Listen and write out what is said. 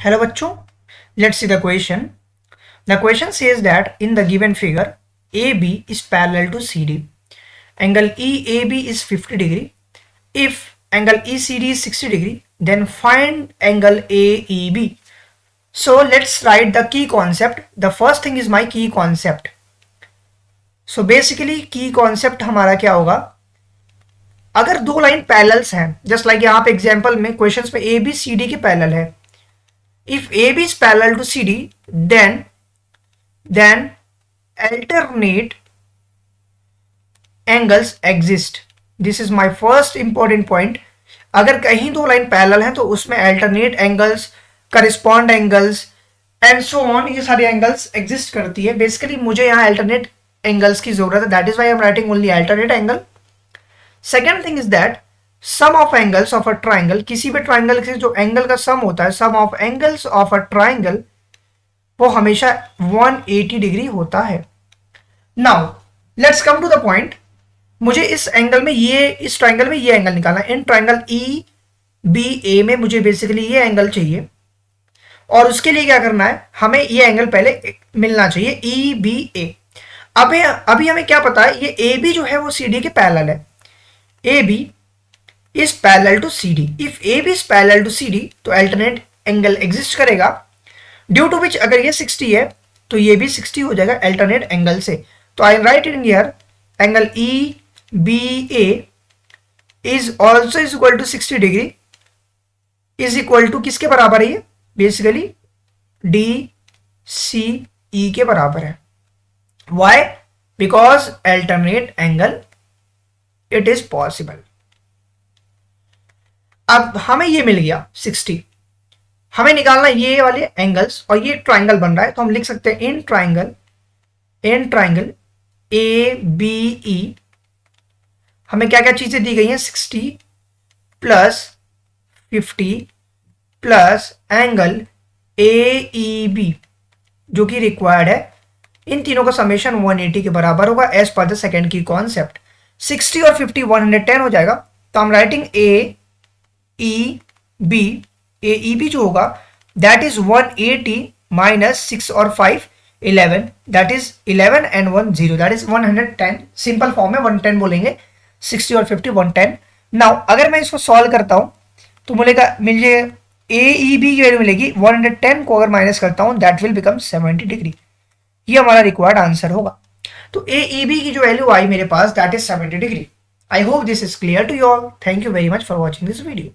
Hello bachcho, let's see the question. The question says that in the given figure, AB is parallel to CD. Angle EAB is 50 degree. If angle ECD is 60 degree, then find angle AEB. So let's write the key concept. The first thing is my key concept. So basically key concept हमारा क्या होगा, अगर दो line parallels हैं, just like यहाँ पे example में questions में AB CD के पैरेलल है. If AB is parallel to CD, then alternate angles exist. This is my first important point. अगर कहीं दो लाइन पैरेलल हैं तो उसमें alternate angles, correspond angles and so on, ये सारे angles exist करती है. Basically मुझे यहाँ alternate angles की जरूरत है. That is why I am writing only alternate angle. Second thing is that sum of angles of a triangle, किसी भी ट्राइंगल से जो एंगल का सम होता है, sum of angles of a triangle, वो हमेशा 180 डिग्री होता है. Now let's come to the point. मुझे इस एंगल में इस ट्राइंगल में ये एंगल निकालना है. इन ट्राइंगल ई बी ए में मुझे बेसिकली ये एंगल चाहिए और उसके लिए क्या करना है, हमें ये एंगल पहले मिलना चाहिए ई बी ए. अभी हमें क्या पता है, ये ए बी जो है वो सी डी के पैरेलल है. A B is parallel to CD. If AB is parallel to CD तो alternate angle exist करेगा, due to which अगर ये 60 है तो ये भी 60 हो जाएगा alternate angle से. तो I write it in here, angle EBA is also is equal to 60 degree is equal to किसके बराबर है, ये basically DCE के बराबर है. Why? Because alternate angle it is possible. अब हमें ये मिल गया 60. हमें निकालना ये वाले एंगल्स और ये ट्राइंगल बन रहा है, तो हम लिख सकते हैं in triangle A B E हमें क्या क्या चीजें दी गई हैं, 60 प्लस 50 प्लस एंगल ए ई बी जो कि रिक्वायर्ड है. इन तीनों का समेशन 180 के बराबर होगा एज पर द सेकेंड की कॉन्सेप्ट. 60 और 50 110 हो जाएगा. तो हम राइटिंग ए ई बी जो होगा दैट इज 180 माइनस 6 और 5 11, that is 11 and 1 0, that is 110. Simple form में 110 बोलेंगे. 60 और 50 110. नाउ अगर मैं इसको सॉल्व करता हूं तो मुझे ए ई बी की वैल्यू मिलेगी 110 को अगर माइनस करता हूं दैट विल बिकम 70 डिग्री. ये हमारा रिक्वायर्ड आंसर होगा. तो ए ई बी की जो वैल्यू आई मेरे पास that is 70 degree. I hope this is clear to you all. Thank you very much for watching this video.